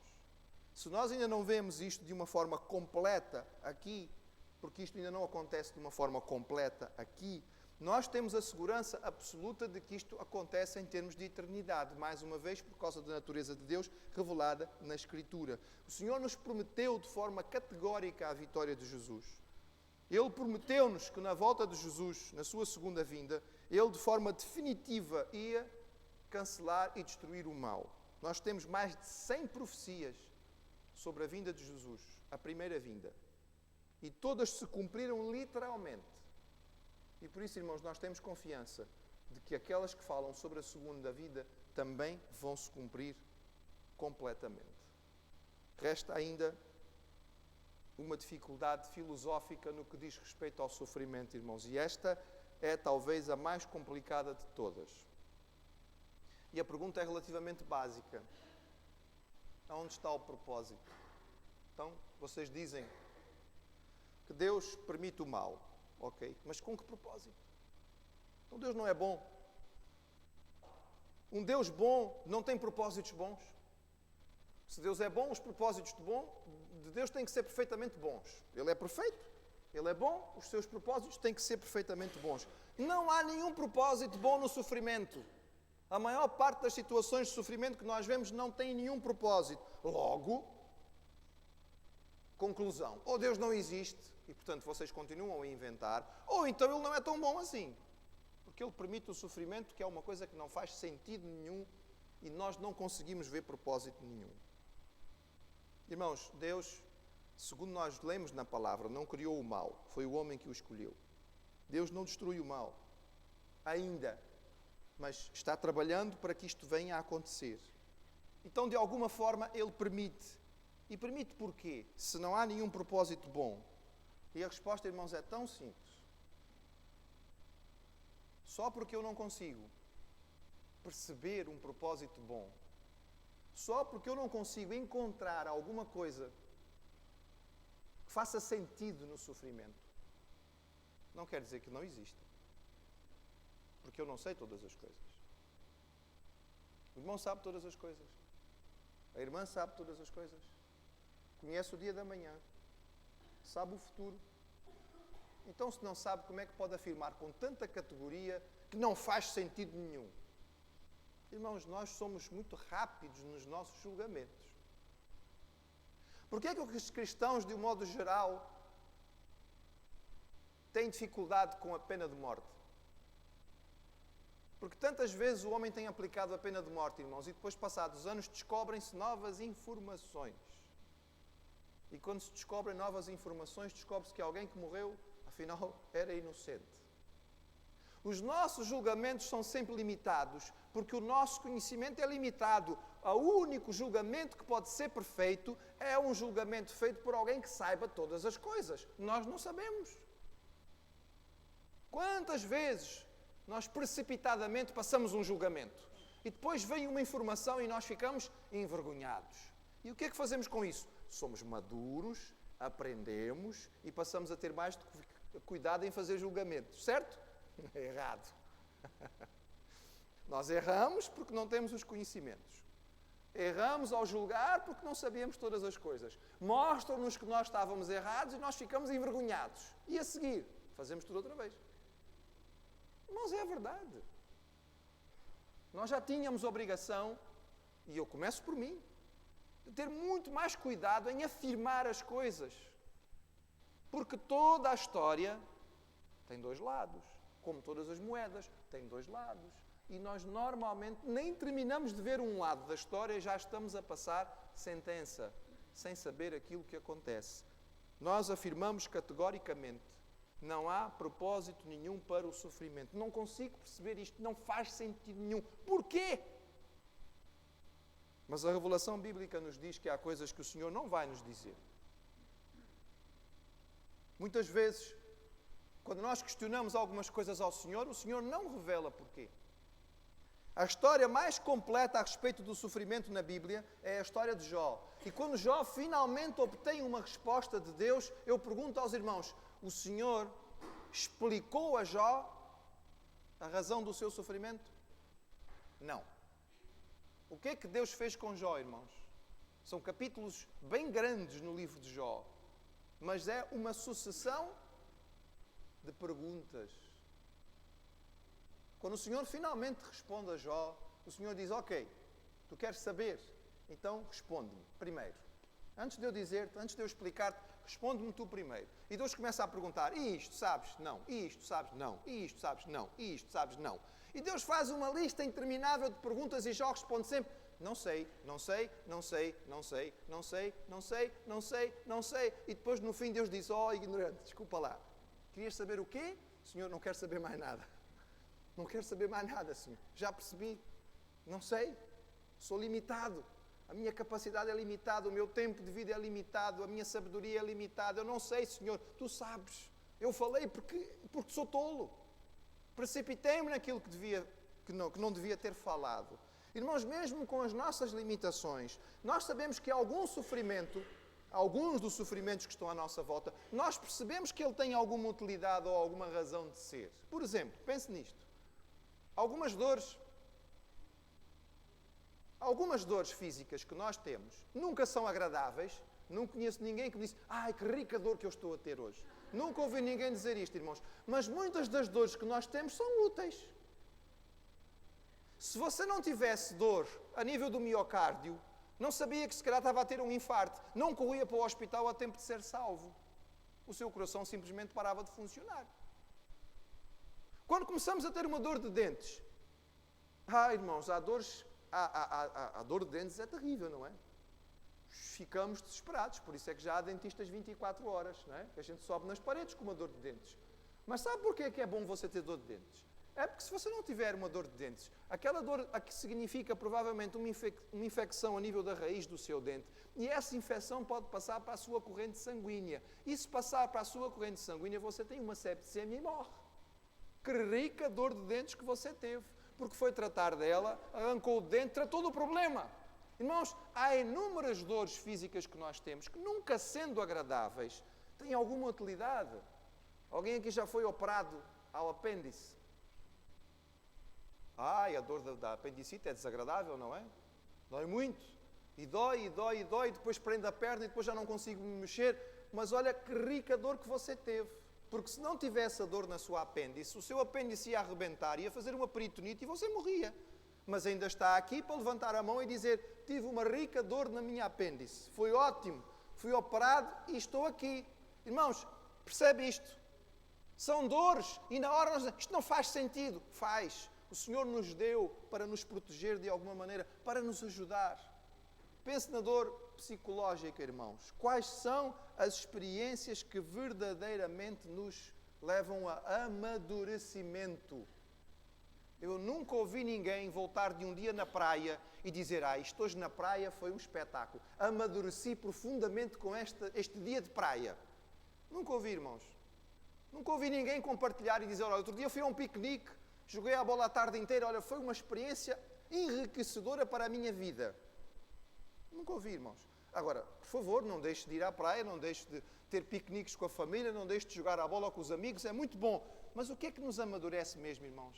Se nós ainda não vemos isto de uma forma completa aqui, porque isto ainda não acontece de uma forma completa aqui, nós temos a segurança absoluta de que isto acontece em termos de eternidade, mais uma vez por causa da natureza de Deus revelada na Escritura. O Senhor nos prometeu de forma categórica a vitória de Jesus. Ele prometeu-nos que na volta de Jesus, na sua segunda vinda, Ele de forma definitiva ia cancelar e destruir o mal. Nós temos mais de 100 profecias sobre a vinda de Jesus, a primeira vinda. E todas se cumpriram literalmente. E por isso, irmãos, nós temos confiança de que aquelas que falam sobre a segunda vida também vão se cumprir completamente. Resta ainda uma dificuldade filosófica no que diz respeito ao sofrimento, irmãos. E esta é talvez a mais complicada de todas. E a pergunta é relativamente básica. Onde está o propósito? Então, vocês dizem que Deus permite o mal. Ok, mas com que propósito? Então Deus não é bom. Um Deus bom não tem propósitos bons. Se Deus é bom, os propósitos de Deus têm que ser perfeitamente bons. Ele é perfeito, Ele é bom, os seus propósitos têm que ser perfeitamente bons. Não há nenhum propósito bom no sofrimento. A maior parte das situações de sofrimento que nós vemos não tem nenhum propósito. Logo, conclusão, ou Deus não existe, e portanto vocês continuam a inventar, ou então Ele não é tão bom assim. Porque Ele permite o sofrimento, que é uma coisa que não faz sentido nenhum, e nós não conseguimos ver propósito nenhum. Irmãos, Deus, segundo nós lemos na palavra, não criou o mal, foi o homem que o escolheu. Deus não destrui o mal, ainda, mas está trabalhando para que isto venha a acontecer. Então, de alguma forma, Ele permite. E permite porquê? Se não há nenhum propósito bom. E a resposta, irmãos, é tão simples. Só porque eu não consigo perceber um propósito bom, só porque eu não consigo encontrar alguma coisa que faça sentido no sofrimento, não quer dizer que não exista. Porque eu não sei todas as coisas. O irmão sabe todas as coisas. A irmã sabe todas as coisas. Conhece o dia da manhã. Sabe o futuro. Então, se não sabe, como é que pode afirmar com tanta categoria que não faz sentido nenhum? Irmãos, nós somos muito rápidos nos nossos julgamentos. Porquê é que os cristãos, de um modo geral, têm dificuldade com a pena de morte? Porque tantas vezes o homem tem aplicado a pena de morte, irmãos, e depois, passados anos, descobrem-se novas informações. E quando se descobrem novas informações, descobre-se que alguém que morreu, afinal, era inocente. Os nossos julgamentos são sempre limitados, porque o nosso conhecimento é limitado. O único julgamento que pode ser perfeito é um julgamento feito por alguém que saiba todas as coisas. Nós não sabemos. Quantas vezes nós precipitadamente passamos um julgamento e depois vem uma informação e nós ficamos envergonhados. E o que é que fazemos com isso? Somos maduros, aprendemos e passamos a ter mais cuidado em fazer julgamentos, certo? Errado. Nós erramos porque não temos os conhecimentos. Erramos ao julgar porque não sabíamos todas as coisas. Mostram-nos que nós estávamos errados e nós ficamos envergonhados. E a seguir, fazemos tudo outra vez. Irmãos, é a verdade. nós já tínhamos obrigação, e eu começo por mim, de ter muito mais cuidado em afirmar as coisas. Porque toda a história tem dois lados. Como todas as moedas, tem dois lados. E nós normalmente nem terminamos de ver um lado da história e já estamos a passar sentença, sem saber aquilo que acontece. Nós afirmamos categoricamente: não há propósito nenhum para o sofrimento. Não consigo perceber isto, não faz sentido nenhum. Porquê? Mas a revelação bíblica nos diz que há coisas que o Senhor não vai nos dizer. Muitas vezes, quando nós questionamos algumas coisas ao Senhor, o Senhor não revela porquê. A história mais completa a respeito do sofrimento na Bíblia é a história de Jó. E quando Jó finalmente obtém uma resposta de Deus, eu pergunto aos irmãos: o Senhor explicou a Jó a razão do seu sofrimento? Não. O que é que Deus fez com Jó, irmãos? São capítulos bem grandes no livro de Jó, mas é uma sucessão de perguntas. Quando o Senhor finalmente responde a Jó, o Senhor diz: ok, tu queres saber? Então responde-me primeiro. Antes de eu dizer-te, antes de eu explicar-te, responde-me tu primeiro. E Deus começa a perguntar: e isto sabes? Não. E isto sabes? Não. E isto sabes? Não. E isto sabes? Não. E Deus faz uma lista interminável de perguntas e Jó responde sempre: não sei, não sei, não sei, não sei, não sei, não sei, não sei, não sei. E depois no fim Deus diz: oh ignorante, desculpa lá. Querias saber o quê? Senhor, não quero saber mais nada. Não quero saber mais nada, Senhor. Já percebi. Não sei. Sou limitado. A minha capacidade é limitada. O meu tempo de vida é limitado. A minha sabedoria é limitada. Eu não sei, Senhor. Tu sabes. Eu falei porque sou tolo. Precipitei-me naquilo que não devia ter falado. Irmãos, mesmo com as nossas limitações, nós sabemos que algum sofrimento, alguns dos sofrimentos que estão à nossa volta, nós percebemos que ele tem alguma utilidade ou alguma razão de ser. Por exemplo, pense nisto. Algumas dores físicas que nós temos nunca são agradáveis. Não conheço ninguém que me disse: ai, que rica dor que eu estou a ter hoje. Nunca ouvi ninguém dizer isto, irmãos. Mas muitas das dores que nós temos são úteis. Se você não tivesse dor a nível do miocárdio, não sabia que se calhar estava a ter um infarto, não corria para o hospital a tempo de ser salvo. O seu coração simplesmente parava de funcionar. Quando começamos a ter uma dor de dentes, irmãos, a dor de dentes é terrível, não é? Ficamos desesperados, por isso é que já há dentistas 24 horas, não é? Que a gente sobe nas paredes com uma dor de dentes. Mas sabe porquê é que é bom você ter dor de dentes? É porque se você não tiver uma dor de dentes, aquela dor que significa provavelmente uma infecção a nível da raiz do seu dente, e essa infecção pode passar para a sua corrente sanguínea. E se passar para a sua corrente sanguínea, você tem uma septicemia e morre. Que rica dor de dentes que você teve, porque foi tratar dela, arrancou o dente, tratou do problema. Irmãos, há inúmeras dores físicas que nós temos que, nunca sendo agradáveis, têm alguma utilidade. Alguém aqui já foi operado ao apêndice? A dor da apendicite é desagradável, não é? Dói muito. E dói, depois prende a perna e depois já não consigo me mexer. Mas olha que rica dor que você teve. Porque se não tivesse a dor na sua apêndice, o seu apêndice ia arrebentar, ia fazer uma peritonite e você morria. Mas ainda está aqui para levantar a mão e dizer: tive uma rica dor na minha apêndice. Foi ótimo. Fui operado e estou aqui. Irmãos, percebe isto? São dores e na hora nós dizemos: isto não faz sentido. Faz. O Senhor nos deu para nos proteger de alguma maneira, para nos ajudar. Pense na dor psicológica, irmãos. Quais são as experiências que verdadeiramente nos levam a amadurecimento? Eu nunca ouvi ninguém voltar de um dia na praia e dizer: isto hoje na praia foi um espetáculo. Amadureci profundamente com este dia de praia. Nunca ouvi, irmãos. Nunca ouvi ninguém compartilhar e dizer: olha, outro dia eu fui a um piquenique, joguei a bola a tarde inteira, olha, foi uma experiência enriquecedora para a minha vida. Nunca ouvi, irmãos. Agora, por favor, não deixe de ir à praia, não deixe de ter piqueniques com a família, não deixe de jogar a bola com os amigos, é muito bom. Mas o que é que nos amadurece mesmo, irmãos?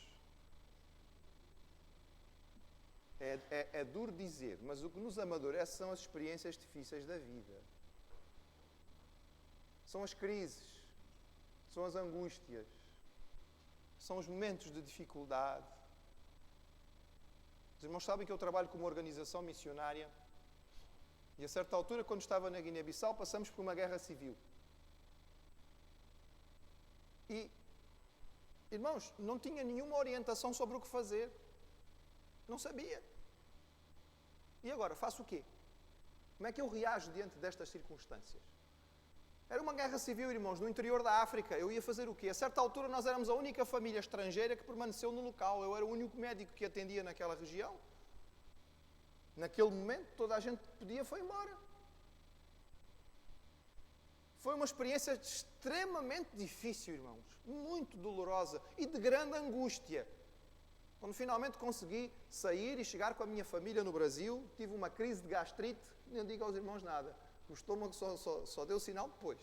É duro dizer, mas o que nos amadurece são as experiências difíceis da vida. São as crises, são as angústias, são os momentos de dificuldade. Os irmãos sabem que eu trabalho com uma organização missionária e a certa altura, quando estava na Guiné-Bissau, passamos por uma guerra civil. E, irmãos, não tinha nenhuma orientação sobre o que fazer. Não sabia. E agora, faço o quê? Como é que eu reajo diante destas circunstâncias? Era uma guerra civil, irmãos, no interior da África. Eu ia fazer o quê? A certa altura nós éramos a única família estrangeira que permaneceu no local. Eu era o único médico que atendia naquela região. Naquele momento, toda a gente que podia foi embora. Foi uma experiência extremamente difícil, irmãos. Muito dolorosa e de grande angústia. Quando finalmente consegui sair e chegar com a minha família no Brasil, tive uma crise de gastrite, não digo aos irmãos nada. O estômago só deu sinal depois.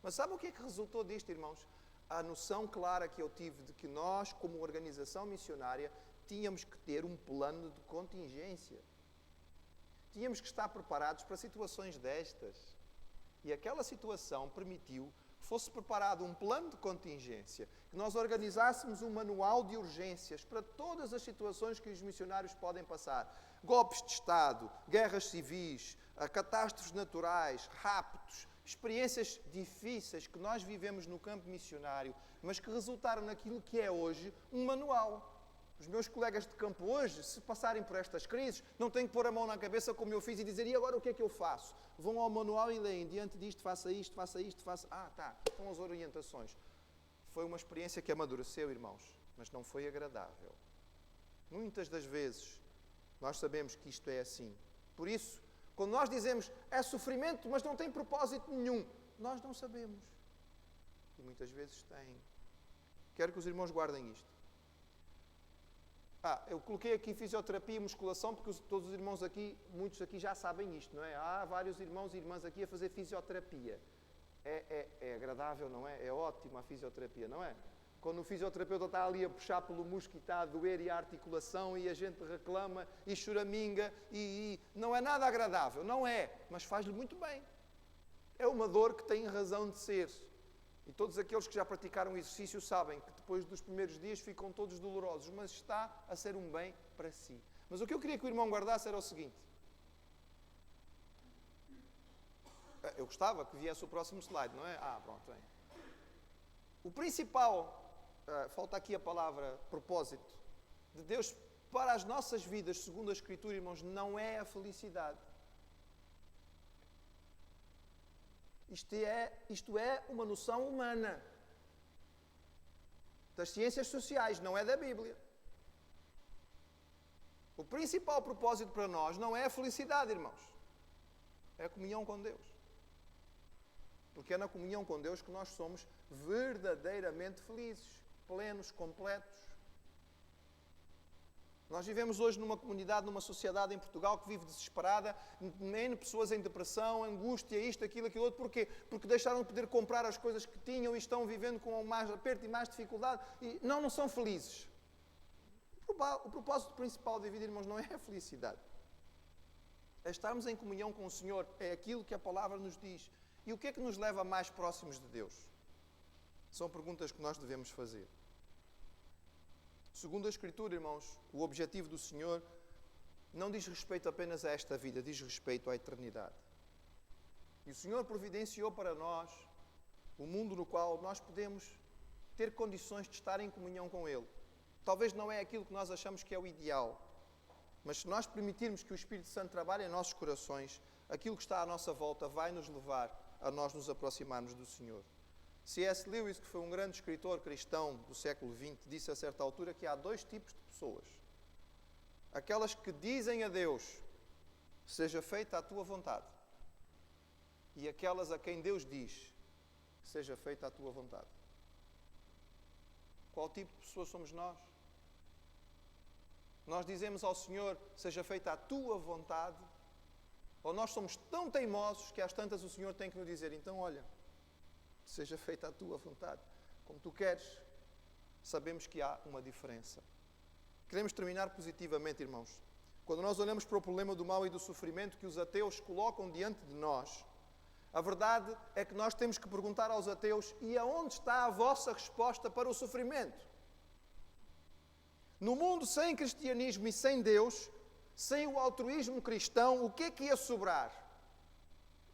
Mas sabe o que é que resultou disto, irmãos? A noção clara que eu tive de que nós, como organização missionária, tínhamos que ter um plano de contingência. Tínhamos que estar preparados para situações destas. E aquela situação permitiu que fosse preparado um plano de contingência, que nós organizássemos um manual de urgências para todas as situações que os missionários podem passar. Golpes de Estado, guerras civis, catástrofes naturais, raptos, experiências difíceis que nós vivemos no campo missionário, mas que resultaram naquilo que é hoje um manual. Os meus colegas de campo hoje, se passarem por estas crises, não têm que pôr a mão na cabeça como eu fiz e dizer, e agora o que é que eu faço? Vão ao manual e leem, diante disto, faça isto, faça isto, faça... estão as orientações. Foi uma experiência que amadureceu, irmãos, mas não foi agradável. Muitas das vezes, nós sabemos que isto é assim. Por isso, quando nós dizemos, é sofrimento, mas não tem propósito nenhum, nós não sabemos. E muitas vezes tem. Quero que os irmãos guardem isto. Eu coloquei aqui fisioterapia e musculação, porque todos os irmãos aqui, muitos aqui já sabem isto, não é? Há vários irmãos e irmãs aqui a fazer fisioterapia. É agradável, não é? É ótima a fisioterapia, não é? Quando o fisioterapeuta está ali a puxar pelo músculo e está a doer e a articulação e a gente reclama e choraminga e não é nada agradável, não é, mas faz-lhe muito bem. É uma dor que tem razão de ser. E todos aqueles que já praticaram exercício sabem que depois dos primeiros dias ficam todos dolorosos, mas está a ser um bem para si. Mas o que eu queria que o irmão guardasse era o seguinte. Eu gostava que viesse o próximo slide, não é? Pronto, bem. O principal, falta aqui a palavra propósito, de Deus para as nossas vidas, segundo a Escritura, irmãos, não é a felicidade. Isto é uma noção humana, das ciências sociais, não é da Bíblia. O principal propósito para nós não é a felicidade, irmãos. É a comunhão com Deus. Porque é na comunhão com Deus que nós somos verdadeiramente felizes, plenos, completos. Nós vivemos hoje numa comunidade, numa sociedade em Portugal que vive desesperada, nem pessoas em depressão, angústia, isto, aquilo, aquilo outro. Porquê? Porque deixaram de poder comprar as coisas que tinham e estão vivendo com mais aperto e mais dificuldade e não são felizes. O propósito principal da vida, irmãos, não é a felicidade. É estarmos em comunhão com o Senhor, é aquilo que a palavra nos diz. E o que é que nos leva mais próximos de Deus? São perguntas que nós devemos fazer. Segundo a Escritura, irmãos, o objetivo do Senhor não diz respeito apenas a esta vida, diz respeito à eternidade. E o Senhor providenciou para nós o mundo no qual nós podemos ter condições de estar em comunhão com Ele. Talvez não é aquilo que nós achamos que é o ideal, mas se nós permitirmos que o Espírito Santo trabalhe em nossos corações, aquilo que está à nossa volta vai nos levar a nós nos aproximarmos do Senhor. C.S. Lewis, que foi um grande escritor cristão do século XX, disse a certa altura que há dois tipos de pessoas. Aquelas que dizem a Deus, seja feita a tua vontade. E aquelas a quem Deus diz, seja feita a tua vontade. Qual tipo de pessoas somos nós? Nós dizemos ao Senhor, seja feita a tua vontade, ou nós somos tão teimosos que às tantas o Senhor tem que nos dizer, então olha, seja feita a tua vontade, como tu queres. Sabemos que há uma diferença. Queremos terminar positivamente, irmãos. Quando nós olhamos para o problema do mal e do sofrimento que os ateus colocam diante de nós, a verdade é que nós temos que perguntar aos ateus, e aonde está a vossa resposta para o sofrimento? No mundo sem cristianismo e sem Deus, sem o altruísmo cristão, o que é que ia sobrar?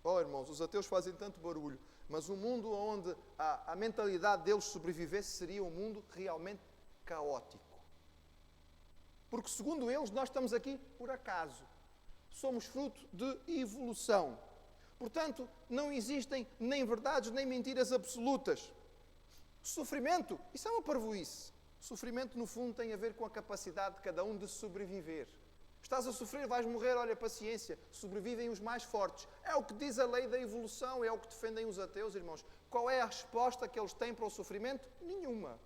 Oh, irmãos, os ateus fazem tanto barulho, mas o mundo onde a mentalidade deles sobrevivesse seria um mundo realmente caótico. Porque, segundo eles, nós estamos aqui por acaso. Somos fruto de evolução. Portanto, não existem nem verdades nem mentiras absolutas. Sofrimento, isso é uma parvoíce. Sofrimento, no fundo, tem a ver com a capacidade de cada um de sobreviver. Estás a sofrer, vais morrer, olha, paciência. Sobrevivem os mais fortes. É o que diz a lei da evolução, é o que defendem os ateus, irmãos. Qual é a resposta que eles têm para o sofrimento? Nenhuma.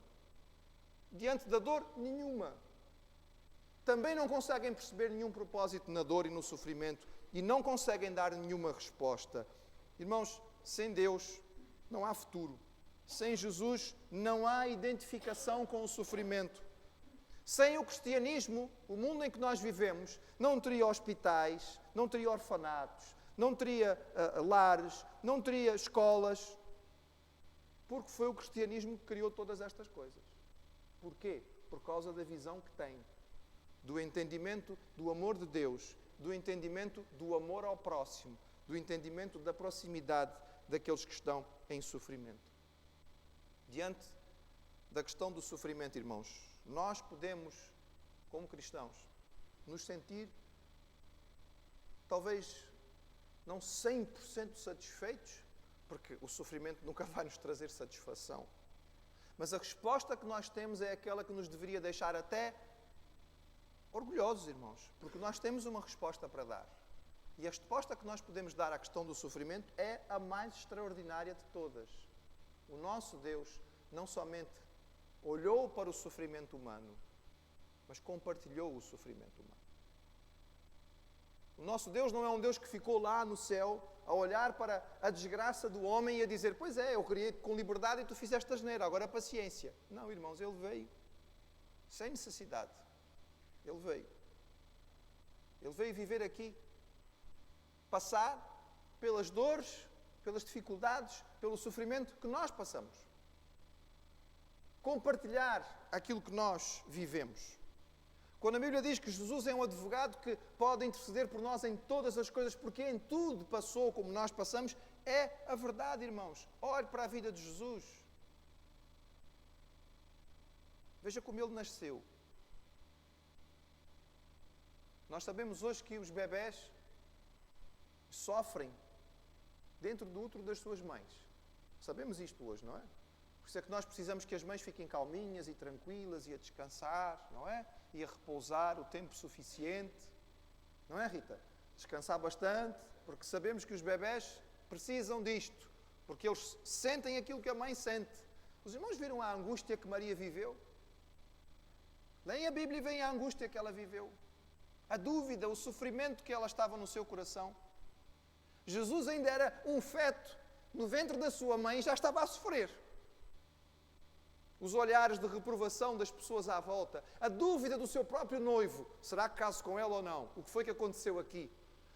Diante da dor, nenhuma. Também não conseguem perceber nenhum propósito na dor e no sofrimento e não conseguem dar nenhuma resposta. Irmãos, sem Deus não há futuro. Sem Jesus não há identificação com o sofrimento. Sem o cristianismo, o mundo em que nós vivemos não teria hospitais, não teria orfanatos, não teria lares, não teria escolas, porque foi o cristianismo que criou todas estas coisas. Porquê? Por causa da visão que tem, do entendimento do amor de Deus, do entendimento do amor ao próximo, do entendimento da proximidade daqueles que estão em sofrimento. Diante da questão do sofrimento, irmãos, nós podemos, como cristãos, nos sentir talvez não 100% satisfeitos, porque o sofrimento nunca vai nos trazer satisfação. Mas a resposta que nós temos é aquela que nos deveria deixar até orgulhosos, irmãos, porque nós temos uma resposta para dar. E a resposta que nós podemos dar à questão do sofrimento é a mais extraordinária de todas. O nosso Deus não somente olhou para o sofrimento humano, mas compartilhou o sofrimento humano. O nosso Deus não é um Deus que ficou lá no céu a olhar para a desgraça do homem e a dizer: pois é, eu criei-te com liberdade e tu fizeste asneira, agora paciência. Não, irmãos, Ele veio sem necessidade. Ele veio. Ele veio viver aqui, passar pelas dores, pelas dificuldades, pelo sofrimento que nós passamos. Compartilhar aquilo que nós vivemos. Quando a Bíblia diz que Jesus é um advogado que pode interceder por nós em todas as coisas, porque em tudo passou como nós passamos, é a verdade, irmãos. Olhe para a vida de Jesus. Veja como Ele nasceu. Nós sabemos hoje que os bebés sofrem dentro do útero das suas mães. Sabemos isto hoje, não é? Por isso é que nós precisamos que as mães fiquem calminhas e tranquilas e a descansar, não é? E a repousar o tempo suficiente. Não é, Rita? Descansar bastante, porque sabemos que os bebés precisam disto, porque eles sentem aquilo que a mãe sente. Os irmãos viram a angústia que Maria viveu? Leem a Bíblia e veem a angústia que ela viveu. A dúvida, o sofrimento que ela estava no seu coração. Jesus ainda era um feto no ventre da sua mãe e já estava a sofrer. Os olhares de reprovação das pessoas à volta, a dúvida do seu próprio noivo, será que caso com ela ou não? O que foi que aconteceu aqui?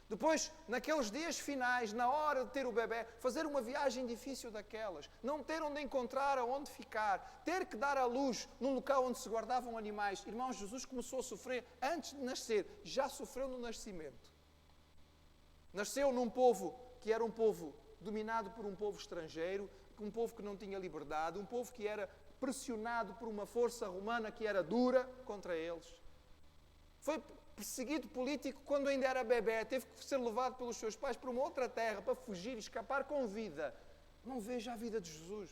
Depois, naqueles dias finais, na hora de ter o bebé, fazer uma viagem difícil daquelas, não ter onde encontrar, aonde ficar, ter que dar à luz num local onde se guardavam animais. Irmãos, Jesus começou a sofrer antes de nascer, já sofreu no nascimento. Nasceu num povo que era um povo dominado por um povo estrangeiro, um povo que não tinha liberdade, um povo que era pressionado por uma força romana que era dura contra eles. Foi perseguido político quando ainda era bebé, teve que ser levado pelos seus pais para uma outra terra para fugir e escapar com vida. Não veja a vida de Jesus.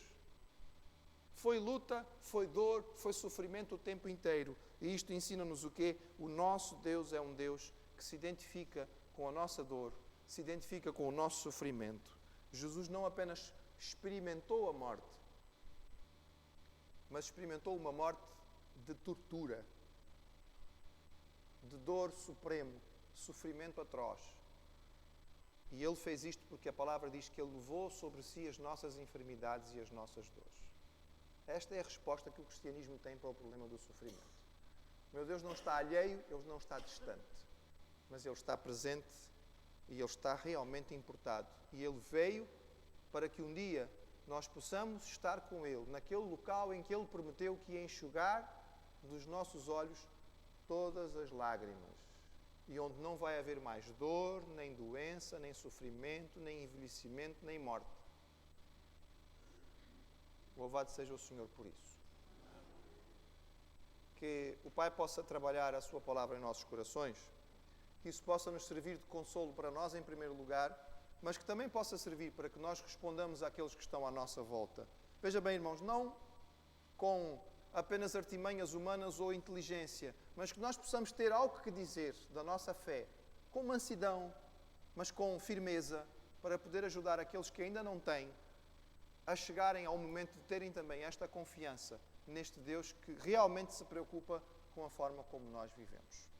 Foi luta, foi dor, foi sofrimento o tempo inteiro. E isto ensina-nos o quê? O nosso Deus é um Deus que se identifica com a nossa dor, se identifica com o nosso sofrimento. Jesus não apenas experimentou a morte, mas experimentou uma morte de tortura, de dor supremo, sofrimento atroz. E Ele fez isto porque a palavra diz que Ele levou sobre si as nossas enfermidades e as nossas dores. Esta é a resposta que o cristianismo tem para o problema do sofrimento. Meu Deus não está alheio, Ele não está distante, mas Ele está presente e Ele está realmente importado. E Ele veio para que um dia nós possamos estar com Ele, naquele local em que Ele prometeu que ia enxugar dos nossos olhos todas as lágrimas, e onde não vai haver mais dor, nem doença, nem sofrimento, nem envelhecimento, nem morte. Louvado seja o Senhor por isso. Que o Pai possa trabalhar a Sua palavra em nossos corações, que isso possa nos servir de consolo para nós em primeiro lugar, mas que também possa servir para que nós respondamos àqueles que estão à nossa volta. Veja bem, irmãos, não com apenas artimanhas humanas ou inteligência, mas que nós possamos ter algo que dizer da nossa fé, com mansidão, mas com firmeza, para poder ajudar aqueles que ainda não têm a chegarem ao momento de terem também esta confiança neste Deus que realmente se preocupa com a forma como nós vivemos.